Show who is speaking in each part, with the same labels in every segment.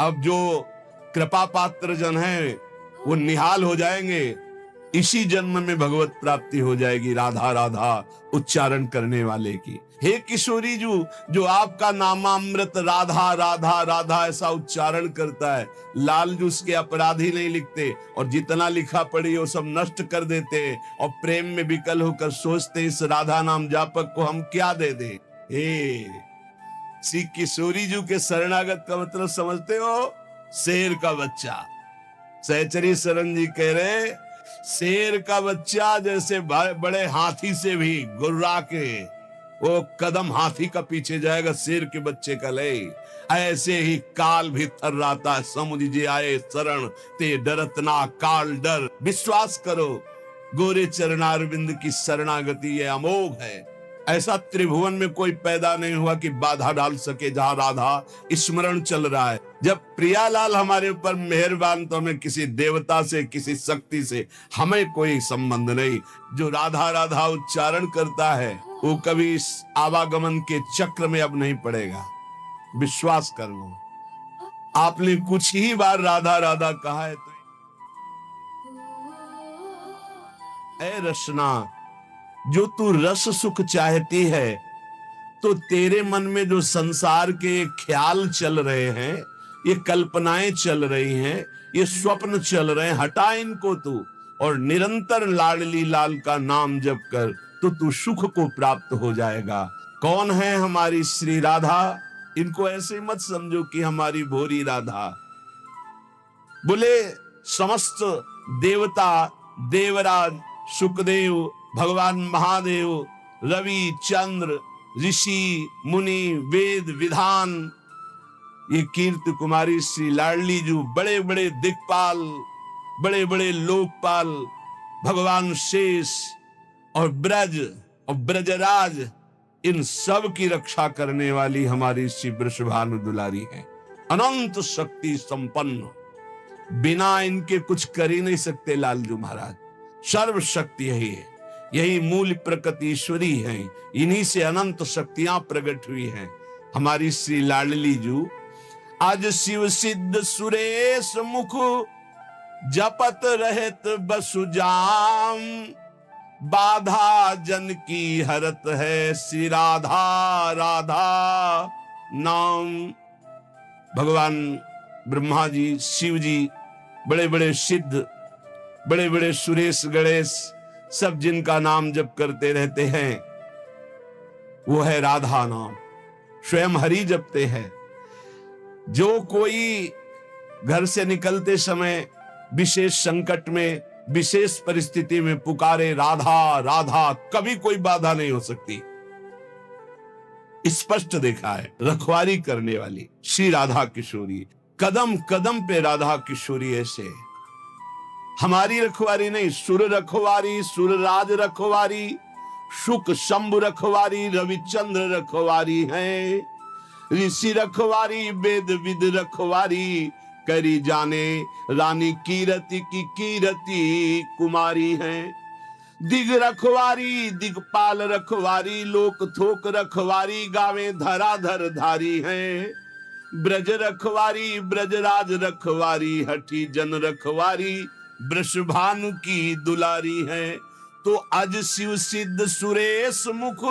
Speaker 1: अब जो कृपा पात्र जन है वो निहाल हो जाएंगे, इसी जन्म में भगवत प्राप्ति हो जाएगी राधा राधा उच्चारण करने वाले की। हे किशोरी जी, जो आपका नामामृत राधा राधा राधा ऐसा उच्चारण करता है, लाल जी उसके अपराधी नहीं लिखते, और जितना लिखा पड़ी वो सब नष्ट कर देते, और प्रेम में विकल होकर सोचते इस राधा नाम जापक को हम क्या दे दें। हे श्री किशोरी जी के शरणागत का मतलब समझते हो? शेर का बच्चा। सहचरी शरण जी कह रहे शेर का बच्चा जैसे बड़े हाथी से भी गुर्रा के वो कदम हाथी का पीछे जाएगा, शेर के बच्चे का ले, ऐसे ही काल भी थर्राता है। समुझ जे आए शरण ते डरत ना काल डर। विश्वास करो गोरे चरणारविंद की शरणागति ये अमोघ है। ऐसा त्रिभुवन में कोई पैदा नहीं हुआ कि बाधा डाल सके जहां राधा स्मरण चल रहा है। जब प्रियालाल हमारे ऊपर मेहरबान तो हमें किसी देवता से, किसी शक्ति से हमें कोई संबंध नहीं। जो राधा राधा उच्चारण करता है वो कभी इस आवागमन के चक्र में अब नहीं पड़ेगा। विश्वास कर लो। आपने कुछ ही बार राधा राधा कहा है तो ऐ रसना, जो तू रस सुख चाहती है तो तेरे मन में जो संसार के ख्याल चल रहे हैं, ये कल्पनाएं चल रही हैं, ये स्वप्न चल रहे हैं, हटा इनको तू और निरंतर लाडली लाल का नाम जप कर तो तू सुख को प्राप्त हो जाएगा। कौन है हमारी श्री राधा? इनको ऐसे मत समझो कि हमारी भोरी राधा। बोले समस्त देवता, देवराज, सुखदेव, भगवान महादेव, रवि, चंद्र, ऋषि, मुनि, वेद, विधान, ये कीर्ति कुमारी श्री लाडली जी, बड़े बड़े दिक्पाल, बड़े बड़े लोकपाल, भगवान शेष और ब्रज और ब्रजराज, इन सब की रक्षा करने वाली हमारी श्री वृषभानु दुलारी है। अनंत शक्ति संपन्न, बिना इनके कुछ कर ही नहीं सकते लालजू महाराज। सर्व शक्ति यही है, यही मूल प्रकृति ईश्वरी है, इन्हीं से अनंत शक्तियां प्रकट हुई हैं। हमारी श्री लाडली जू आज शिव सिद्ध सुरेश मुख जपत रहत बसुजाम, बाधा जन की हरत है श्री राधा राधा नाम। भगवान ब्रह्मा जी, शिव जी, बड़े बड़े सिद्ध, बड़े बड़े सुरेश गणेश, सब जिनका नाम जप करते रहते हैं वो है राधा नाम, स्वयं हरि जपते हैं। जो कोई घर से निकलते समय विशेष संकट में, विशेष परिस्थिति में पुकारे राधा राधा, कभी कोई बाधा नहीं हो सकती। स्पष्ट देखा है। रखवारी करने वाली श्री राधा किशोरी, कदम कदम पे राधा किशोरी ऐसे। हमारी रखवारी नहीं, सुर रखवारी, सुरराज रखवारी, शुक शंभु रखवारी, रविचंद्र रखवारी हैं। ऋषि रखवारी, वेद विद रखवारी, करी जाने रानी कीरति की कीरति कुमारी हैं। दिग रखवारी, दिगपाल रखवारी, लोक थोक रखवारी, गावे धराधर धारी हैं। ब्रज रखवारी, ब्रजराज रखवारी, हठी जन रखवारी, वृषभानु की दुलारी है। तो अज शिव सिद्ध सुरेश मुख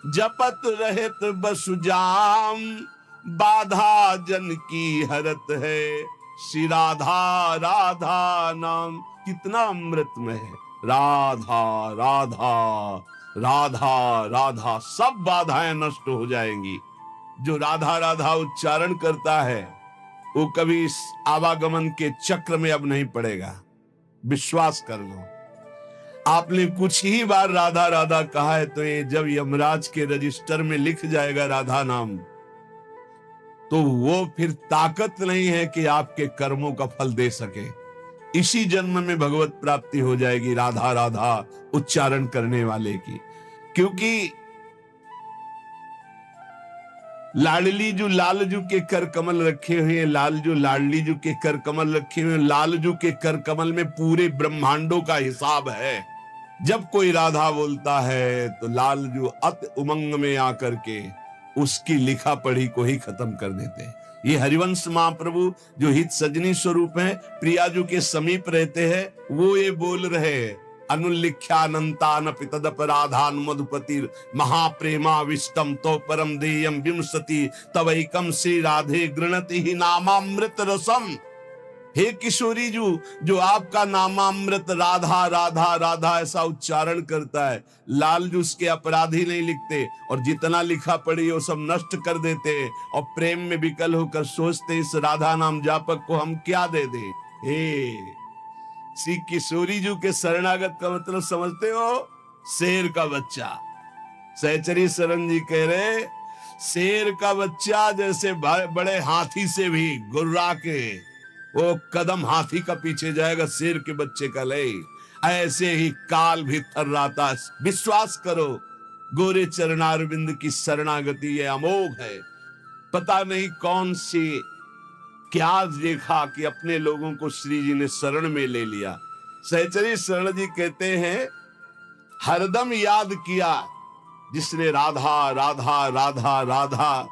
Speaker 1: जपत रहत बसुजाम, बाधा जन की हरत है श्री राधा राधा नाम। कितना अमृतमय है। राधा राधा राधा राधा, सब बाधाएं नष्ट हो जाएंगी। जो राधा राधा उच्चारण करता है वो कभी इस आवागमन के चक्र में अब नहीं पड़ेगा। विश्वास कर लो। आपने कुछ ही बार राधा राधा कहा है तो ये जब यमराज के रजिस्टर में लिख जाएगा राधा नाम, तो वो फिर ताकत नहीं है कि आपके कर्मों का फल दे सके। इसी जन्म में भगवत प्राप्ति हो जाएगी राधा राधा उच्चारण करने वाले की। क्योंकि लाडली जो लालजू के कर कमल रखे हुए हैं, लालजू लाडली जू के कर कमल रखे हुए हैं, लालजू के कर कमल में पूरे ब्रह्मांडों का हिसाब है। जब कोई राधा बोलता है तो लालजू अति उमंग में आकर के उसकी लिखा पढ़ी को ही खत्म कर देते हैं। ये हरिवंश महाप्रभु जो हित सजनी स्वरूप हैं, प्रियाजू के समीप रहते हैं, वो ये बोल रहे हैं, अनुल्लिख्यानंतानपि तदपराधान मधुपतिर महाप्रेमाविष्टम तो परम देयम विंशति तवैकम श्री राधे गृणति ही नामामृत रसम। हे किशोरी जी, जो आपका नामामृत राधा राधा राधा ऐसा उच्चारण करता है, लालजू उसके अपराधी नहीं लिखते, और जितना लिखा पड़ी वो सब नष्ट कर देते, और प्रेम में विकल होकर सोचते इस राधा नाम जापक को हम क्या दे दे। हे श्री किशोरी जी के शरणागत का मतलब समझते हो? शेर का बच्चा। सहचरी शरण जी कह रहे, शेर का बच्चा जैसे बड़े हाथी से भी गुर्रा के वो कदम हाथी का पीछे जाएगा, शेर के बच्चे का ले, ऐसे ही काल भी थर्राता। विश्वास करो, गोरे चरणारविंद की शरणागति ये अमोघ है। पता नहीं कौन सी क्या देखा कि अपने लोगों को श्री जी ने शरण में ले लिया। सहचरी शरण जी कहते हैं, हरदम याद किया जिसने राधा राधा राधा राधा,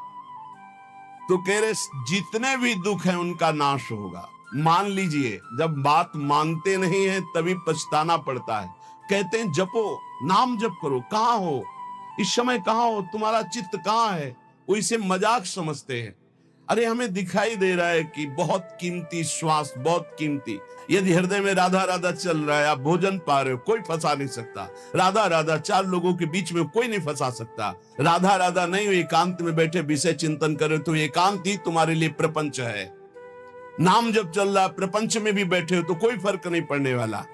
Speaker 1: तो कह रहे जितने भी दुख हैं उनका नाश होगा। मान लीजिए, जब बात मानते नहीं है तभी पछताना पड़ता है। कहते हैं जपो, नाम जप करो, कहां हो इस समय, कहां हो, तुम्हारा चित्त कहां है, वो इसे मजाक समझते हैं। अरे हमें दिखाई दे रहा है कि बहुत कीमती श्वास, बहुत कीमती, यदि हृदय में राधा राधा चल रहा है, आप भोजन पा रहे हो, कोई फंसा नहीं सकता। राधा राधा चार लोगों के बीच में कोई नहीं फंसा सकता। राधा राधा नहीं हो, एकांत में बैठे विषय चिंतन करे तो एकांत ही तुम्हारे लिए प्रपंच है। नाम जब चल रहा, प्रपंच में भी बैठे हो तो कोई फर्क नहीं पड़ने वाला।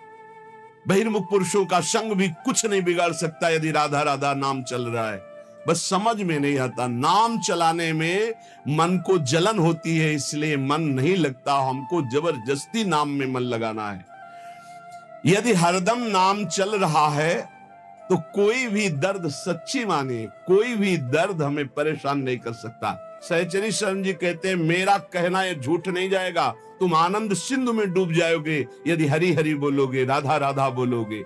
Speaker 1: बहिर्मुख पुरुषों का संग भी कुछ नहीं बिगाड़ सकता यदि राधा राधा नाम चल रहा है। बस समझ में नहीं आता, नाम चलाने में मन को जलन होती है, इसलिए मन नहीं लगता। हमको जबरदस्ती नाम में मन लगाना है। यदि हरदम नाम चल रहा है तो कोई भी दर्द, सच्ची मानिए, कोई भी दर्द हमें परेशान नहीं कर सकता। सहचरी शरण जी कहते हैं, मेरा कहना ये झूठ नहीं जाएगा, तुम आनंद सिंधु में डूब जाओगे यदि हरि हरि बोलोगे, राधा राधा बोलोगे।